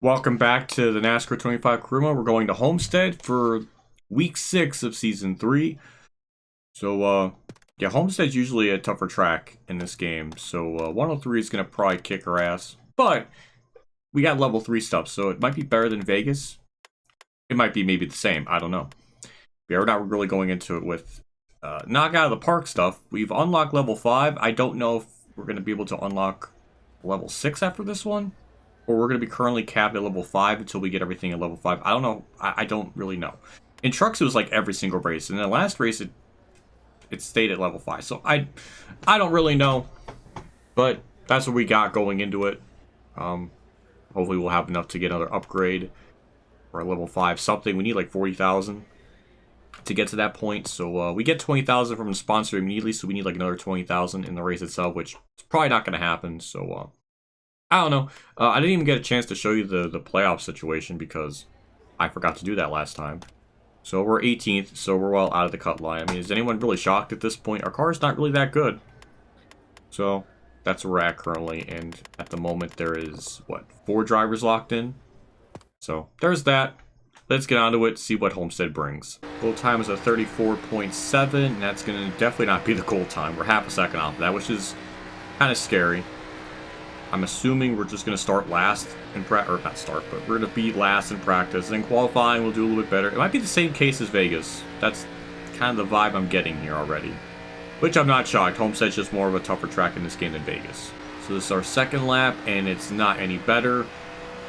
Welcome back to the NASCAR 25 Crew Mode. We're going to Homestead for week 6 of season 3. So, yeah, Homestead's usually a tougher track in this game. So, 103 is going to probably kick our ass. But we got level 3 stuff, so it might be better than Vegas. It might be maybe the same. I don't know. We're not really going into it with knock out of the park stuff. We've unlocked level 5. I don't know if we're going to be able to unlock level 6 after this one. Or we're going to be currently capped at level 5 until we get everything at level 5. I don't know. I don't really know. In trucks, it was like every single race. And in the last race, it stayed at level 5. So I don't really know. But that's what we got going into it. Hopefully we'll have enough to get another upgrade. Or a level 5 something. We need like 40,000 to get to that point. So we get 20,000 from the sponsor immediately. So we need like another 20,000 in the race itself. Which is probably not going to happen. So I don't know. I didn't even get a chance to show you the playoff situation because I forgot to do that last time. So we're 18th, so we're well out of the cut line. I mean, is anyone really shocked at this point? Our car's not really that good. So that's where we're at currently. And at the moment, there is, what, 4 drivers locked in? So there's that. Let's get on to it, see what Homestead brings. Goal time is a 34.7, and that's going to definitely not be the goal time. We're half a second off of that, which is kind of scary. I'm assuming we're just going to start last in practice, or not start, but we're going to be last in practice. And then qualifying, we'll do a little bit better. It might be the same case as Vegas. That's kind of the vibe I'm getting here already. Which I'm not shocked. Homestead's just more of a tougher track in this game than Vegas. So this is our second lap, and it's not any better.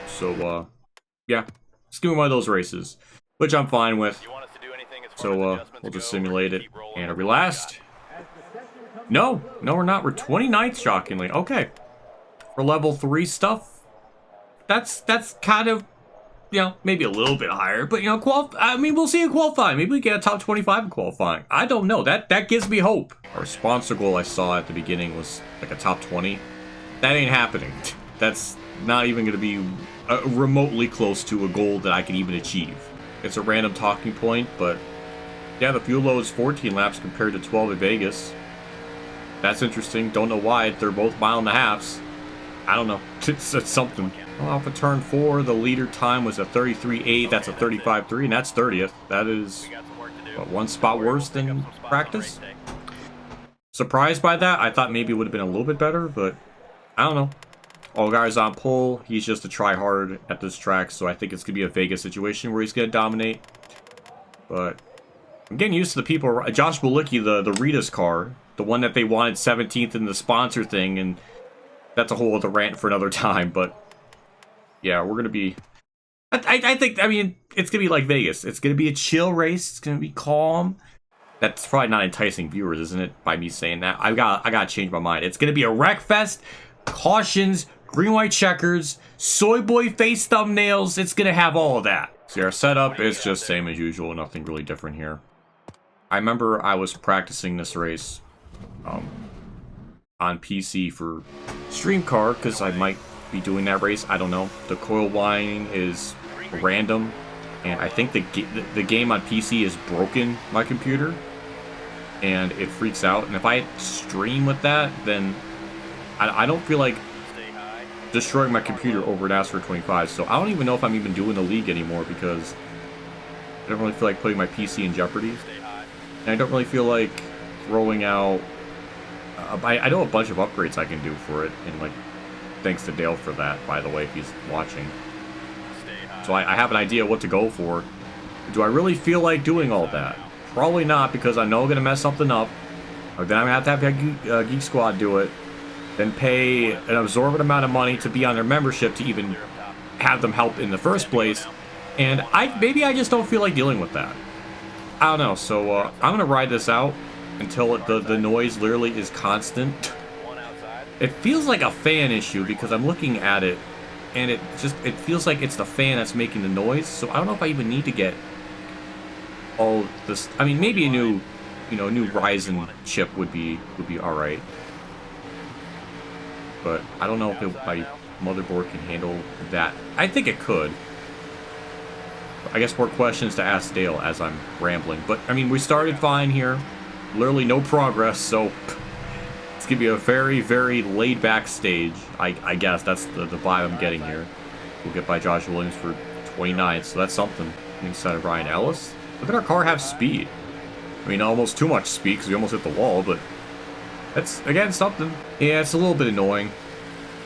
So, yeah. Let's give me one of those races. Which I'm fine with. So, we'll just simulate it. And are we last? No. No, we're not. We're 29th, shockingly. Okay. For level 3 stuff, that's kind of, you know, maybe a little bit higher, but, you know, I mean, we'll see in qualifying. Maybe we get a top 25 in qualifying. I don't know. That gives me hope. Our sponsor goal I saw at the beginning was like a top 20. That ain't happening. That's not even going to be remotely close to a goal that I can even achieve. It's a random talking point, but yeah, the fuel load is 14 laps compared to 12 at Vegas. That's interesting. Don't know why. They're both mile and a halves. I don't know. It's something. Well, off of turn 4, the leader time was a 33.8. That's a 35.3, and that's 30th. That is, what, 1 spot worse than practice? Surprised by that. I thought maybe it would have been a little bit better, but I don't know. All guys on pole. He's just a try-hard at this track, so I think it's going to be a Vegas situation where he's going to dominate. But I'm getting used to the people. Josh Walicki, the Rita's car, the one that they wanted 17th in the sponsor thing, and that's a whole other rant for another time, but yeah, we're going to be... I think, I mean, it's going to be like Vegas. It's going to be a chill race. It's going to be calm. That's probably not enticing viewers, isn't it, by me saying that? I got to change my mind. It's going to be a wreck fest, cautions, green-white checkers, soy boy face thumbnails. It's going to have all of that. See, our setup is just same as usual. Nothing really different here. I remember I was practicing this race on PC for Stream Car, because I might be doing that race. I don't know. The coil winding is random, and I think the game on PC is broken, my computer, and it freaks out. And if I stream with that, then I don't feel like destroying my computer over NASCAR 25. So I don't even know if I'm even doing the league anymore, because I don't really feel like putting my PC in jeopardy, and I don't really feel like throwing out... I know a bunch of upgrades I can do for it, and like, thanks to Dale for that, by the way, if he's watching. So I have an idea what to go for. Do I really feel like doing all that? Probably not, because I know I'm going to mess something up. Or then I'm going to have Geek Squad do it, then pay an absorbent amount of money to be on their membership to even have them help in the first place. And maybe I just don't feel like dealing with that. I don't know, so I'm going to ride this out until the noise literally is constant. It feels like a fan issue because I'm looking at it, and it feels like it's the fan that's making the noise. So I don't know if I even need to get all this. I mean, maybe a new Ryzen chip would be all right, but I don't know if my motherboard can handle that. I think it could. I guess more questions to ask Dale as I'm rambling. But I mean, we started fine here. Literally no progress, so it's gonna be a very, very laid-back stage. I guess that's the vibe I'm getting here. We'll get by Josh Williams for 29th, so that's something. Inside of Ryan Ellis. Look at our car have speed. I mean, almost too much speed because we almost hit the wall, but that's, again, something. Yeah, it's a little bit annoying.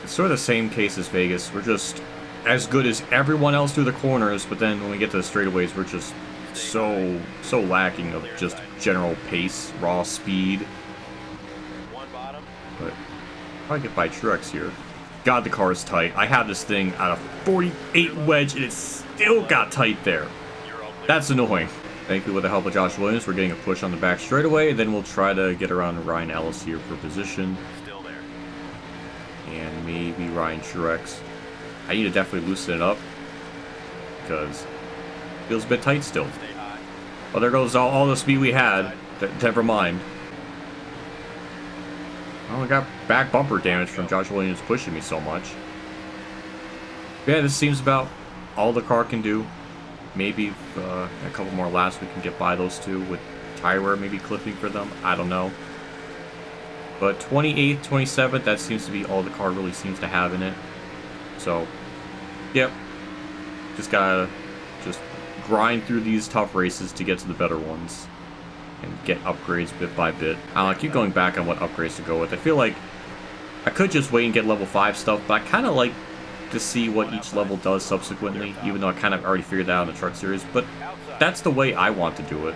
It's sort of the same case as Vegas. We're just as good as everyone else through the corners, but then when we get to the straightaways, we're just so lacking of just general pace, raw speed. But probably get by Truex here. God, the car is tight. I have this thing at a 48 wedge, and it still got tight there. That's annoying. Thankfully, with the help of Josh Williams, we're getting a push on the back straightaway, and then we'll try to get around Ryan Ellis here for position. Still there. And maybe Ryan Truex. I need to definitely loosen it up because it feels a bit tight still. Well, there goes all the speed we had. Never mind. Oh, we got back bumper damage from Josh Williams pushing me so much. Yeah, this seems about all the car can do. Maybe a couple more laps we can get by those two with tire wear maybe clipping for them. I don't know. But 28th, 27th, that seems to be all the car really seems to have in it. So, yep. Just gotta grind through these tough races to get to the better ones. And get upgrades bit by bit. I keep going back on what upgrades to go with. I feel like I could just wait and get level 5 stuff, but I kind of like to see what each level does subsequently, even though I kind of already figured that out in the truck series. But that's the way I want to do it.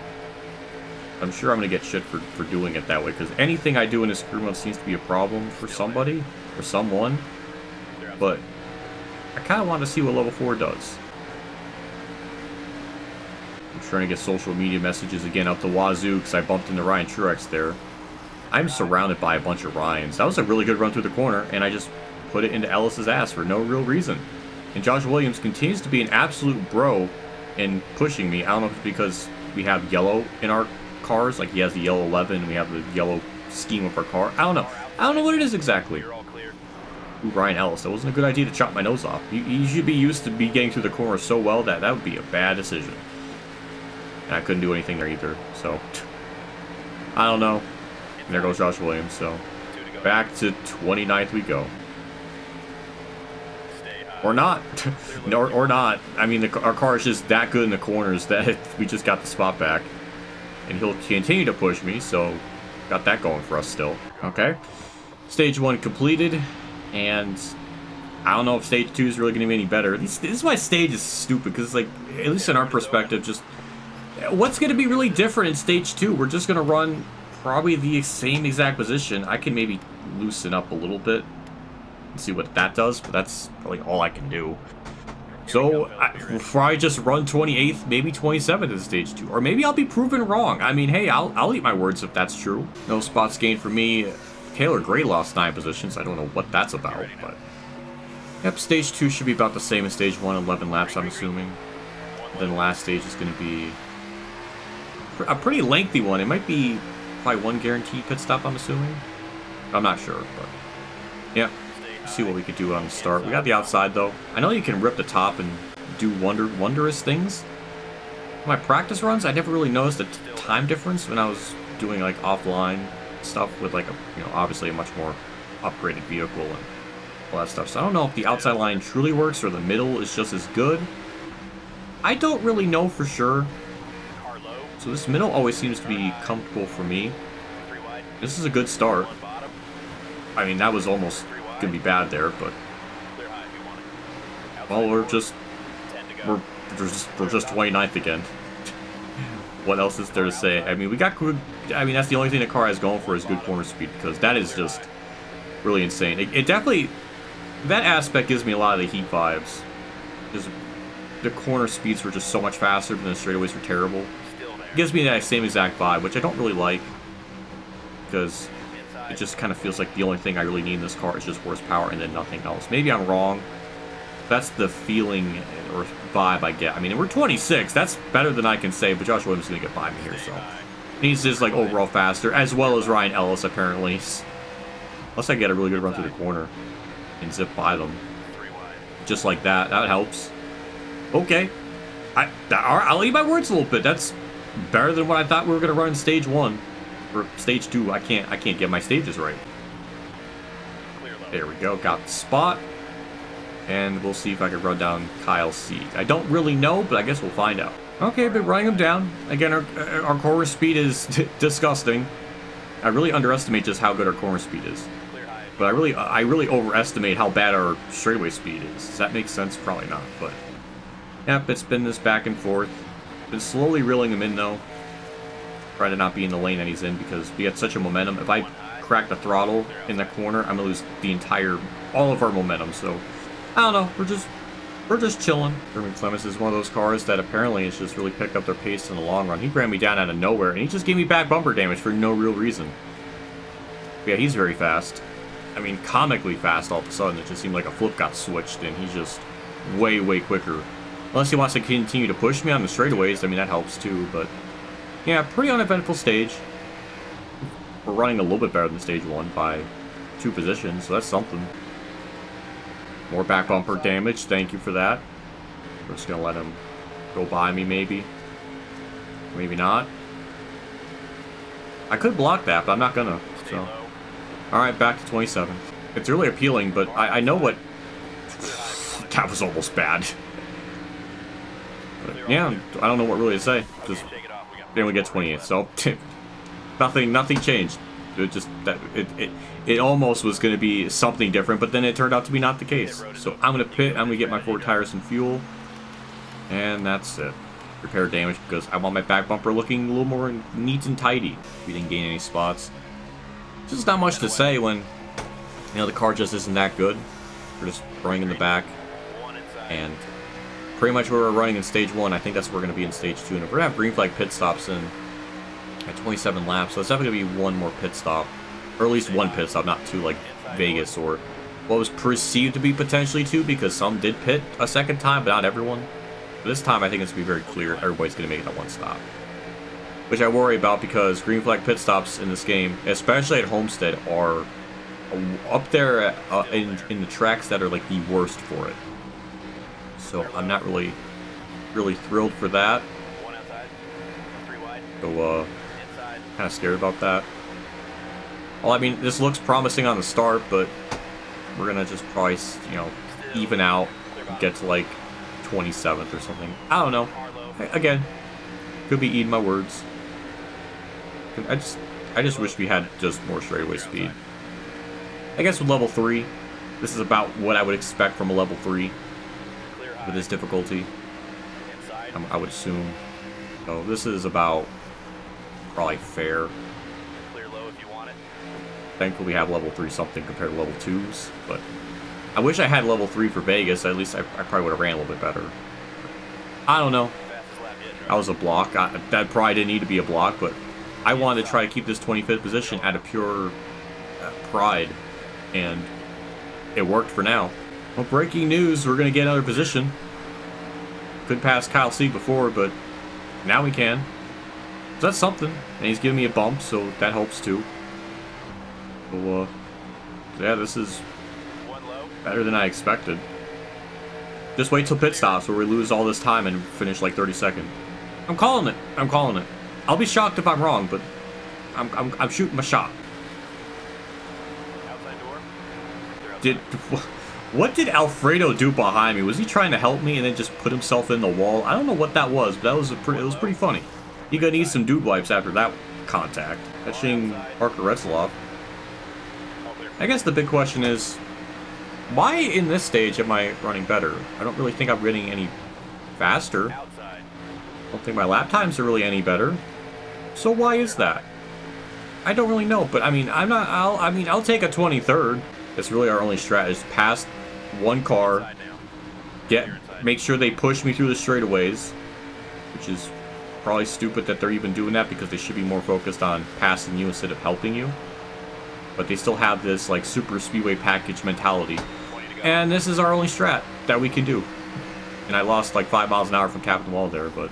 I'm sure I'm going to get shit for doing it that way, because anything I do in this career mode seems to be a problem for somebody, or someone. But I kind of want to see what level 4 does. I'm trying to get social media messages again up the wazoo, because I bumped into Ryan Truex there. I'm surrounded by a bunch of Ryans. That was a really good run through the corner, and I just put it into Ellis's ass for no real reason. And Josh Williams continues to be an absolute bro in pushing me. I don't know if it's because we have yellow in our cars, like he has the yellow 11, and we have the yellow scheme of our car. I don't know. I don't know what it is exactly. Ooh, Ryan Ellis. That wasn't a good idea to chop my nose off. You should be used to be getting through the corner so well that would be a bad decision. And I couldn't do anything there either, so I don't know. And there goes Josh Williams, so back to 29th we go. Or not. No, or not. I mean, our car is just that good in the corners that we just got the spot back. And he'll continue to push me, so got that going for us still. Okay. Stage 1 completed. And I don't know if Stage 2 is really going to be any better. This is why Stage is stupid, because, like, at least in our perspective, just what's going to be really different in Stage 2? We're just going to run probably the same exact position. I can maybe loosen up a little bit and see what that does, but that's probably all I can do. So we'll probably just run 28th, maybe 27th in Stage 2. Or maybe I'll be proven wrong. I mean, hey, I'll eat my words if that's true. No spots gained for me. Taylor Gray lost 9 positions. I don't know what that's about, but yep, Stage 2 should be about the same as Stage 1, 11 laps, I'm assuming. Then the last stage is going to be a pretty lengthy one. It might be probably 1 guaranteed pit stop, I'm assuming. I'm not sure, but yeah. See what we could do on the start. We got the outside, though. I know you can rip the top and do wondrous things. My practice runs, I never really noticed the time difference when I was doing, like, offline stuff with, like, obviously a much more upgraded vehicle and all that stuff. So I don't know if the outside line truly works or the middle is just as good. I don't really know for sure. So this middle always seems to be comfortable for me. This is a good start. I mean, that was almost gonna be bad there, but well, we're just 29th again. What else is there to say? I mean, we got good. I mean, that's the only thing the car has going for is good corner speed, because that is just really insane. It definitely, that aspect gives me a lot of the Heat vibes. Because the corner speeds were just so much faster, but the straightaways were terrible. It gives me that same exact vibe, which I don't really like, because it just kind of feels like the only thing I really need in this car is just horsepower and then nothing else. Maybe I'm wrong. That's the feeling or vibe I get. I mean, we're 26. That's better than I can say, but Josh Williams is going to get by me here, so. He's just, like, overall faster, as well as Ryan Ellis, apparently. Unless I get a really good run through the corner and zip by them. Just like that. That helps. Okay. I'll eat my words a little bit. That's better than what I thought we were going to run in Stage 1. Or Stage 2. I can't get my stages right. There we go. Got the spot. And we'll see if I can run down Kyle Sieg. I don't really know, but I guess we'll find out. Okay, been running him down. Again, our corner speed is disgusting. I really underestimate just how good our corner speed is. But I really overestimate how bad our straightaway speed is. Does that make sense? Probably not, but... Yep, it's been this back and forth. Been slowly reeling him in, though. Trying to not be in the lane that he's in, because we had such a momentum. If I crack the throttle in the corner, I'm gonna lose all of our momentum, so... I don't know, we're just chilling. Jeremy Clements is one of those cars that apparently has just really picked up their pace in the long run. He ran me down out of nowhere, and he just gave me back bumper damage for no real reason. But yeah, he's very fast. I mean, comically fast all of a sudden. It just seemed like a flip got switched, and he's just way, way quicker. Unless he wants to continue to push me on the straightaways, I mean, that helps too, but... Yeah, pretty uneventful stage. We're running a little bit better than stage 1 by 2 positions, so that's something. More back bumper damage, thank you for that. We're just gonna let him go by me, maybe. Maybe not. I could block that, but I'm not gonna, so. Alright, back to 27. It's really appealing, but I know what... That was almost bad. But yeah, I don't know what really to say. Just, then we get 28, so... nothing changed. It just it almost was going to be something different, but then it turned out to be not the case. So I'm going to pit. I'm going to get my 4 tires and fuel, and that's it. Repair damage because I want my back bumper looking a little more neat and tidy. We didn't gain any spots. Just not much to say when you know the car just isn't that good. We're just running in the back, and pretty much where we're running in stage 1. I think that's where we're going to be in stage 2, and we're going to have green flag pit stops in. At 27 laps, so it's definitely going to be one more pit stop. Or at least one pit stop, not 2 like Vegas or what was perceived to be potentially 2, because some did pit a second time, but not everyone. But this time I think it's going to be very clear everybody's going to make it at 1 stop. Which I worry about because green flag pit stops in this game, especially at Homestead, are up there in the tracks that are like the worst for it. So I'm not really thrilled for that. So, kind of scared about that. Well, I mean, this looks promising on the start, but we're gonna just probably, you know, even out, get to like 27th or something. I don't know. Again, could be eating my words. I just wish we had just more straightaway speed. I guess with level 3, this is about what I would expect from a level 3 with this difficulty. I would assume. So this is about probably fair. Thankfully we have level 3 something compared to level 2s, but I wish I had level 3 for Vegas. At least I probably would have ran a little bit better. I don't know. That was a block. That probably didn't need to be a block, but I wanted to try to keep this 25th position out of pure pride, and it worked for now. Well, breaking news, we're going to get another position. Couldn't pass Kyle Sieg before, but now we can. So that's something, and he's giving me a bump, so that helps too. So, yeah, this is better than I expected. Just wait till pit stops where we lose all this time and finish like 32nd. I'm calling it. I'm calling it. I'll be shocked if I'm wrong, but I'm shooting my shot. What did Alfredo do behind me? Was he trying to help me and then just put himself in the wall? I don't know what that was, but that was it was pretty funny. You're gonna need some dude wipes after that contact. Catching Parker Retzloff. I guess the big question is, why in this stage am I running better? I don't really think I'm getting any faster. I don't think my lap times are really any better. So why is that? I don't really know, but I mean, I'll take a 23rd. It's really our only strat is pass one car, make sure they push me through the straightaways, which is probably stupid that they're even doing that because they should be more focused on passing you instead of helping you. But they still have this like super speedway package mentality, and this is our only strat that we can do. And I lost like 5 miles an hour from Captain Wall there, but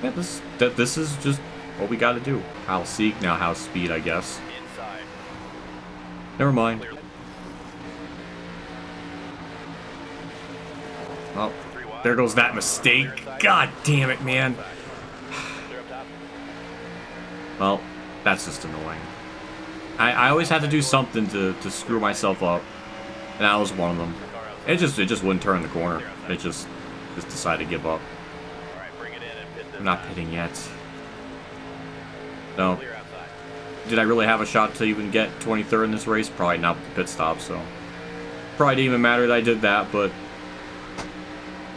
yeah, this is just what we got to do. Kyle Sieg now has speed, I guess. Never mind. Well, there goes that mistake. God damn it, man. Well, that's just annoying. I always had to do something to screw myself up, and that was one of them. It just wouldn't turn the corner. It just decided to give up. I'm not pitting yet. No. Did I really have a shot to even get 23rd in this race? Probably not with the pit stop, so probably didn't even matter that I did that, but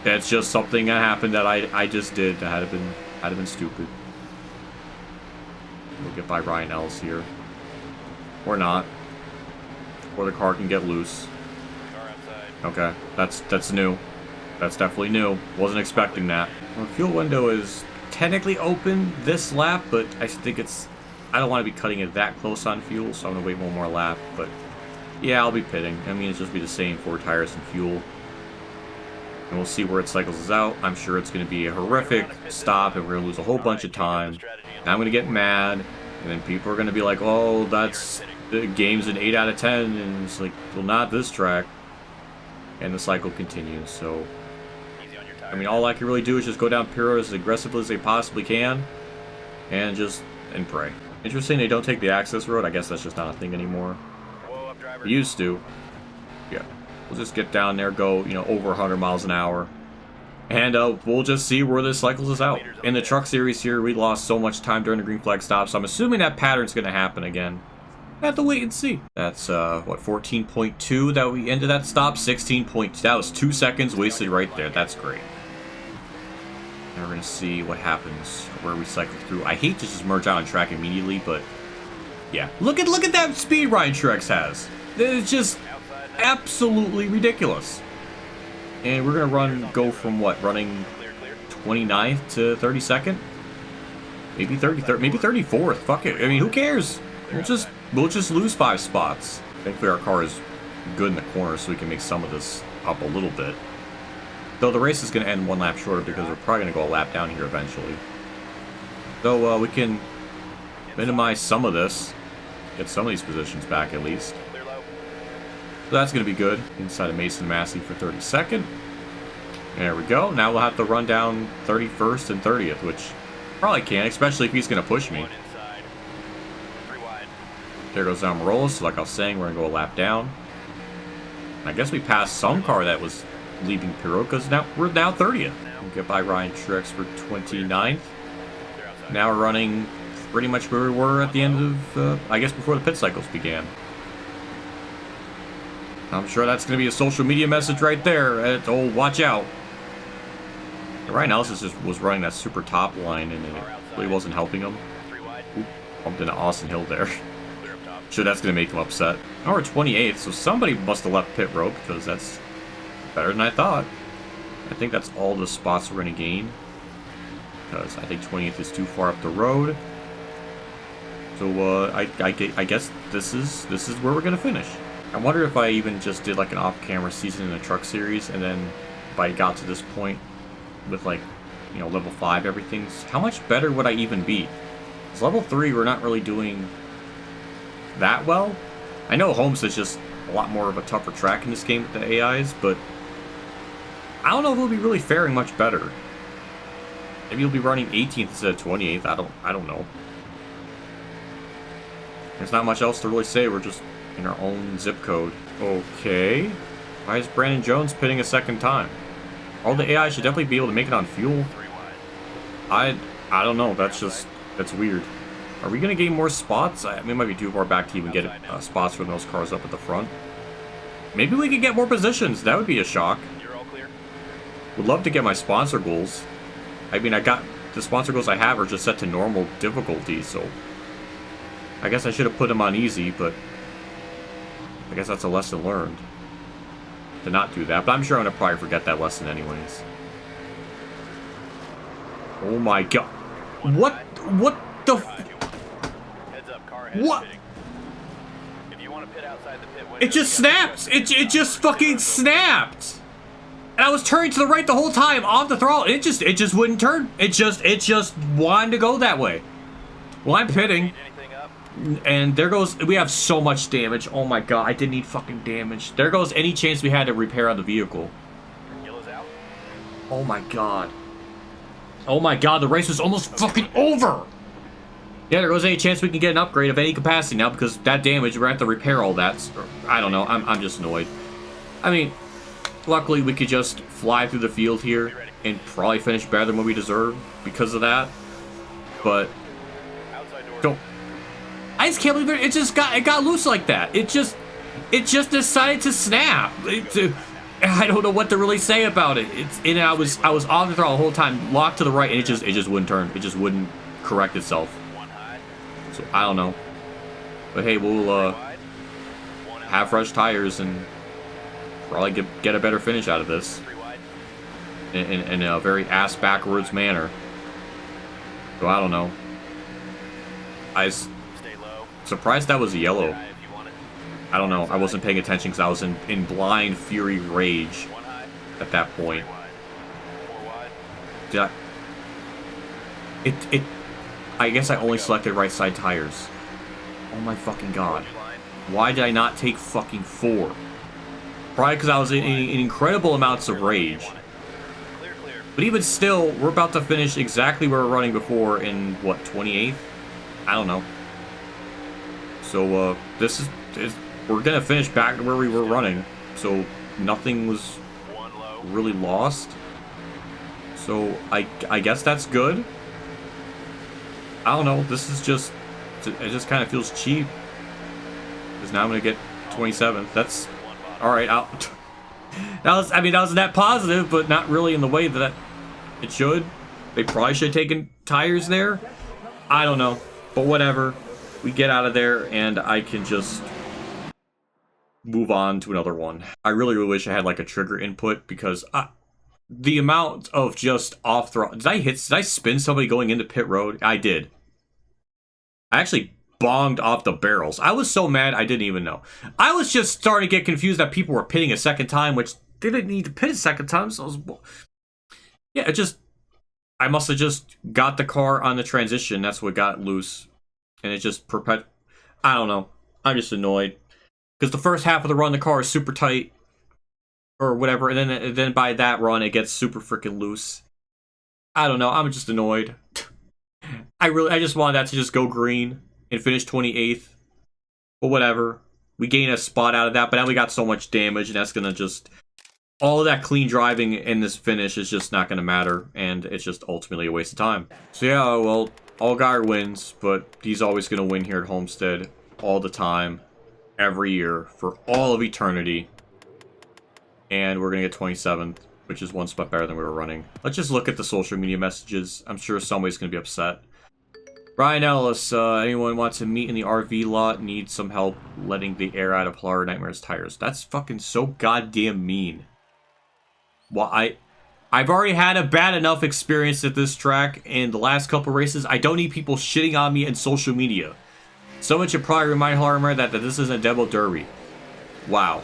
it's just something that happened that I just did. That had been stupid. We'll get by Ryan Ellis here. Or not. Or the car can get loose. Okay, that's new. That's definitely new. Wasn't expecting that. Our fuel window is technically open this lap, but I think I don't want to be cutting it that close on fuel, so I'm going to wait one more lap. But yeah, I'll be pitting. I mean, it's just be the same 4 tires and fuel. And we'll see where it cycles us out. I'm sure it's going to be a horrific stop, and we're going to lose a whole bunch of time. And I'm going to get mad, and then people are going to be like, oh, the game's an 8 out of 10, and it's like, well, not this track. And the cycle continues, so I mean, all I can really do is just go down Piro as aggressively as they possibly can, and pray. Interesting, they don't take the access road. I guess that's just not a thing anymore. They used to. Yeah, we'll just get down there, go, you know, over 100 miles an hour, and we'll just see where this cycles us out. In the truck series here, we lost so much time during the green flag stop, so I'm assuming that pattern's going to happen again. I have to wait and see. That's, what, 14.2 that we ended that stop? 16.2. That was 2 seconds wasted right there. That's great. Now we're going to see what happens where we cycle through. I hate to just merge out on track immediately, but yeah. Look at that speed Ryan Truex has. It's just absolutely ridiculous. And we're going to go from what? Running 29th to 32nd? Maybe 33rd, maybe 34th. Fuck it. I mean, who cares? We'll just lose 5 spots. Thankfully, our car is good in the corner, so we can make some of this up a little bit. Though the race is going to end 1 lap shorter because we're probably going to go a lap down here eventually. Though we can minimize some of this, get some of these positions back at least. So that's going to be good. Inside of Mason Massey for 32nd. There we go. Now we'll have to run down 31st and 30th, which probably can, especially if he's going to push me. There goes Almirola, so like I was saying, we're going to go a lap down. I guess we passed some car that was leaving Piro, because now we're now 30th. We'll get by Ryan Truex for 29th. Now we're running pretty much where we were at the end of, I guess, before the pit cycles began. I'm sure that's going to be a social media message right there. Oh, watch out. Ryan Ellis just was running that super top line, and it really wasn't helping him. Oop, bumped into Austin Hill there. Sure, that's going to make him upset. Now we're 28th, so somebody must have left pit road, because that's better than I thought. I think that's all the spots we're going to gain, because I think 20th is too far up the road. So I guess this is where we're going to finish. I wonder if I even just did like an off-camera season in the truck series, and then if I got to this point with, like, you know, level 5 everything's, how much better would I even be? Because level 3 we're not really doing that well. I know Homestead's just a lot more of a tougher track in this game with the AIs, but I don't know if we'll be really faring much better. Maybe you'll be running 18th instead of 28th. I don't know. There's not much else to really say. We're just in our own zip code. Okay. Why is Brandon Jones pitting a second time? All the AI should definitely be able to make it on fuel. I don't know. That's weird. Are we going to gain more spots? I mean, it might be too far back to even get spots from those cars up at the front. Maybe we could get more positions. That would be a shock. Would love to get my sponsor goals. I mean, the sponsor goals I have are just set to normal difficulty, so I guess I should have put them on easy, but I guess that's a lesson learned to not do that. But I'm sure I'm going to probably forget that lesson anyways. Oh my god. What the what? It just snapped! It just fucking snapped! And I was turning to the right the whole time off the throttle. It just wouldn't turn. It just wanted to go that way. Well, I'm pitting. And there goes, we have so much damage. Oh my god, I didn't need fucking damage. There goes any chance we had to repair on the vehicle. Oh my god. Oh my god, the race was almost fucking over! Yeah, there goes any chance we can get an upgrade of any capacity now, because that damage, we're going to have to repair all that. I don't know, I'm just annoyed. I mean, Luckily, we could just fly through the field here and probably finish better than what we deserve because of that. But don't. I just can't believe it got loose like that. It just decided to snap. I don't know what to really say about it. I was on the throttle the whole time, locked to the right, and it just wouldn't turn. It just wouldn't correct itself. So I don't know. But hey, we'll have fresh tires and probably get a better finish out of this in a very ass backwards manner. So I don't know. I was surprised that was yellow. I don't know. I wasn't paying attention because I was in blind fury rage at that point. Did I guess I only selected right side tires. Oh my fucking god. Why did I not take fucking 4? Probably because I was in incredible amounts of rage. But even still, we're about to finish exactly where we were running before in, what, 28th? I don't know. So, we're gonna finish back to where we were running. So, nothing was really lost. So, I guess that's good. I don't know, this is just, it just kind of feels cheap. Because now I'm gonna get 27th. That's, alright, that was a net positive, but not really in the way that it should. They probably should have taken tires there. I don't know, but whatever. We get out of there, and I can just move on to another one. I really wish I had like a trigger input because the amount of just off throttle. Did I spin somebody going into pit road? I did. I actually bonged off the barrels. I was so mad I didn't even know. I was just starting to get confused that people were pitting a second time, which they didn't need to pit a second time. So yeah, I must have just got the car on the transition. That's what got loose. And it just I don't know. I'm just annoyed. Because the first half of the run, the car is super tight. Or whatever. And then by that run, it gets super freaking loose. I don't know. I'm just annoyed. I just wanted that to just go green and finish 28th. But whatever. We gain a spot out of that. But now we got so much damage. And that's going to just... all of that clean driving in this finish is just not going to matter. And it's just ultimately a waste of time. So yeah, well... Allgaier wins, but he's always going to win here at Homestead all the time, every year, for all of eternity. And we're going to get 27th, which is one spot better than we were running. Let's just look at the social media messages. I'm sure somebody's going to be upset. Brian Ellis, anyone wants to meet in the RV lot, needs some help letting the air out of Polar Nightmare's tires. That's fucking so goddamn mean. Well, I've already had a bad enough experience at this track in the last couple races. I don't need people shitting on me in social media. Someone should probably remind Harmer that this isn't a demo derby. Wow.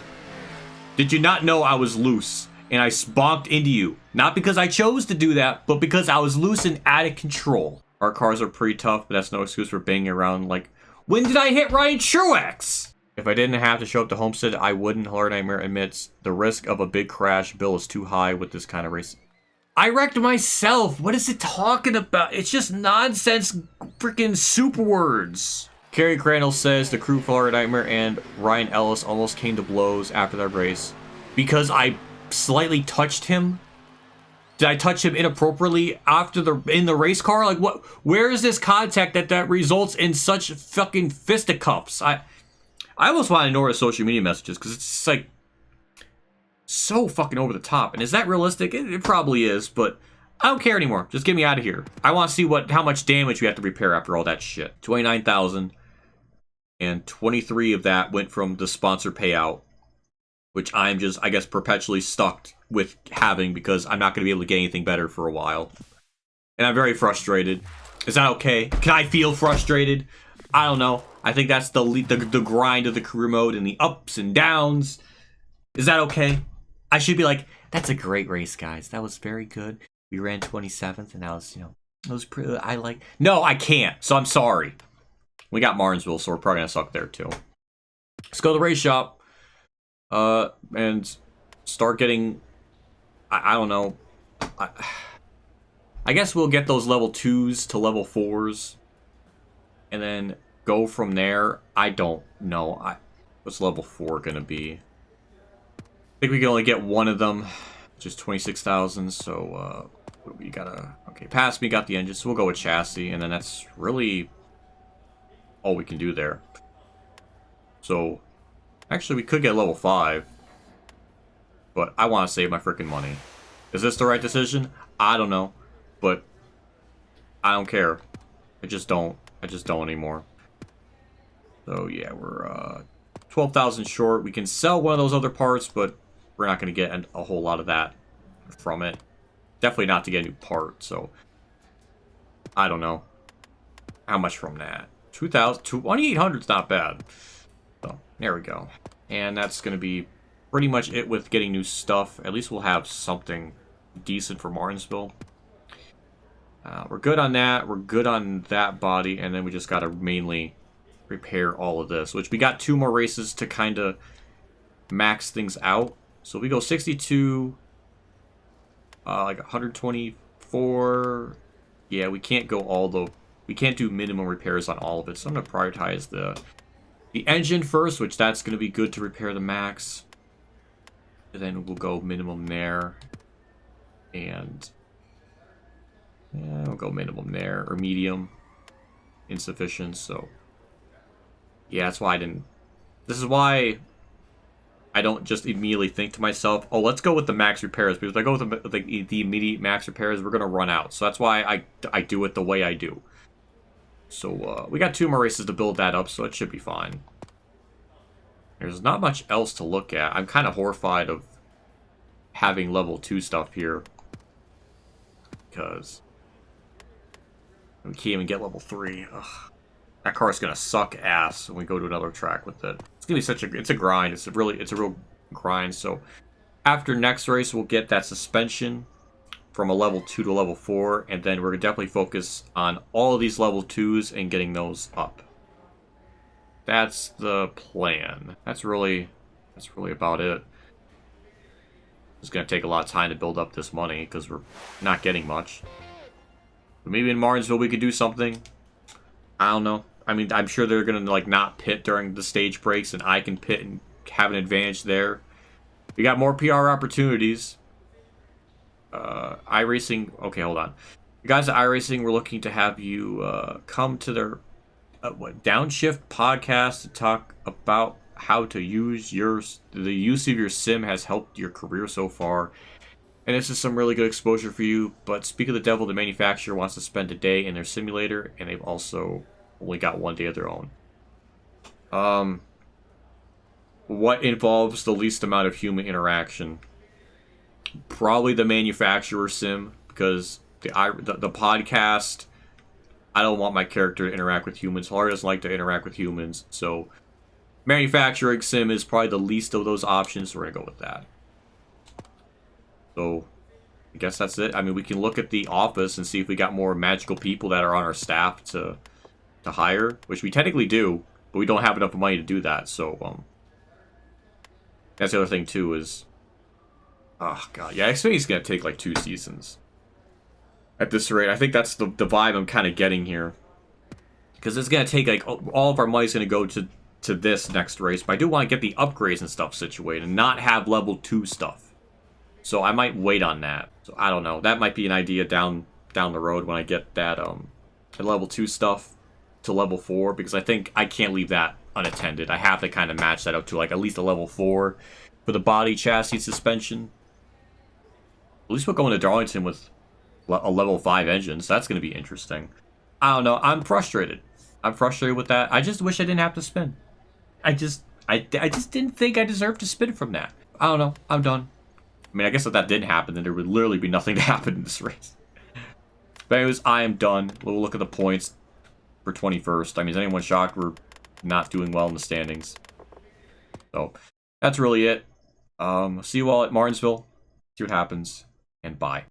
Did you not know I was loose and I bonked into you? Not because I chose to do that, but because I was loose and out of control. Our cars are pretty tough, but that's no excuse for banging around like, when did I hit Ryan Truex? If I didn't have to show up to Homestead, I wouldn't. Horror Nightmare admits the risk of a big crash bill is too high with this kind of race. I wrecked myself. What is it talking about? It's just nonsense freaking super words. Kerry Crandall says the crew for Horror Nightmare and Ryan Ellis almost came to blows after that race because I slightly touched him. Did I touch him inappropriately in the race car? Like what? Where is this contact that results in such fucking fisticuffs? I almost want to ignore his social media messages because it's just like so fucking over the top. And is that realistic? It probably is, but I don't care anymore. Just get me out of here. I want to see how much damage we have to repair after all that shit. 29,000, and 23 of that went from the sponsor payout, which I'm just, I guess, perpetually stuck with having because I'm not going to be able to get anything better for a while. And I'm very frustrated. Is that okay? Can I feel frustrated? I don't know. I think that's the grind of the career mode and the ups and downs. Is that okay? I should be like, that's a great race, guys. That was very good. We ran 27th, and that was, it was pretty. No, I can't. So I'm sorry. We got Martinsville, so we're probably gonna suck there too. Let's go to the race shop, and start getting. I don't know. I guess we'll get those level 2s to level 4s, and then go from there. I don't know. What's level 4 gonna be? think we can only get one of them, which is 26,000. So we gotta pass me, got the engine, so we'll go with chassis, and then that's really all we can do there. So actually, we could get level 5, but I want to save my freaking money. Is this the right decision? I don't know, but I don't care. I just don't anymore. So yeah, we're 12,000 short. We can sell one of those other parts, but we're not going to get a whole lot of that from it. Definitely not to get a new part, so I don't know how much from that. 2,800 is not bad. So there we go. And that's going to be pretty much it with getting new stuff. At least we'll have something decent for Martinsville. We're good on that. We're good on that body, and then we just got to mainly repair all of this, which we got 2 more races to kind of max things out. So we go 62, like 124. Yeah, we can't go we can't do minimum repairs on all of it. So I'm going to prioritize the engine first, which that's going to be good to repair the max. And then we'll go minimum there. And yeah, we'll go minimum there, or medium. Insufficient, so yeah, that's why this is why I don't just immediately think to myself, oh, let's go with the max repairs, because if I go with the immediate max repairs, we're going to run out. So that's why I do it the way I do. So we got 2 more races to build that up, so it should be fine. There's not much else to look at. I'm kind of horrified of having level 2 stuff here, because we can't even get level 3. Ugh. That car's gonna suck ass when we go to another track with it. It's gonna be it's a grind. It's a real grind. So after next race, we'll get that suspension from a level 2 to level 4, and then we're gonna definitely focus on all of these level 2s and getting those up. That's the plan. That's really about it. It's gonna take a lot of time to build up this money because we're not getting much. But maybe in Martinsville we could do something. I don't know. I mean, I'm sure they're gonna like not pit during the stage breaks, and I can pit and have an advantage there. We got more PR opportunities. iRacing. Okay, hold on. You guys at iRacing, we're looking to have you come to their Downshift podcast to talk about how to use the use of your sim has helped your career so far. And this is some really good exposure for you. But speak of the devil, the manufacturer wants to spend a day in their simulator, and they've also only got 1 day of their own. What involves the least amount of human interaction? Probably the manufacturer sim, because the podcast, I don't want my character to interact with humans. Harry doesn't like to interact with humans, so manufacturing sim is probably the least of those options, so we're gonna go with that. So I guess that's it. I mean, we can look at the office and see if we got more magical people that are on our staff to hire, which we technically do, but we don't have enough money to do that. So that's the other thing too is, oh god, yeah, Xfinity's gonna take like 2 seasons at this rate. I think that's the vibe I'm kind of getting here, because it's gonna take like all of our money's gonna go to this next race. But I do want to get the upgrades and stuff situated and not have level 2 stuff. So I might wait on that. So I don't know. That might be an idea down the road when I get that the level 2 stuff to level 4, because I think I can't leave that unattended. I have to kind of match that up to like at least a level 4 for the body, chassis, suspension. At least we'll go into Darlington with a level 5 engine, so that's going to be interesting. I don't know. I'm frustrated. I'm frustrated with that. I just wish I didn't have to spin. I just didn't think I deserved to spin from that. I don't know. I'm done. I mean, I guess if that didn't happen, then there would literally be nothing to happen in this race. But anyways, I am done. We'll look at the points for 21st. I mean, is anyone shocked we're not doing well in the standings? So that's really it. See you all at Martinsville. See what happens, and bye.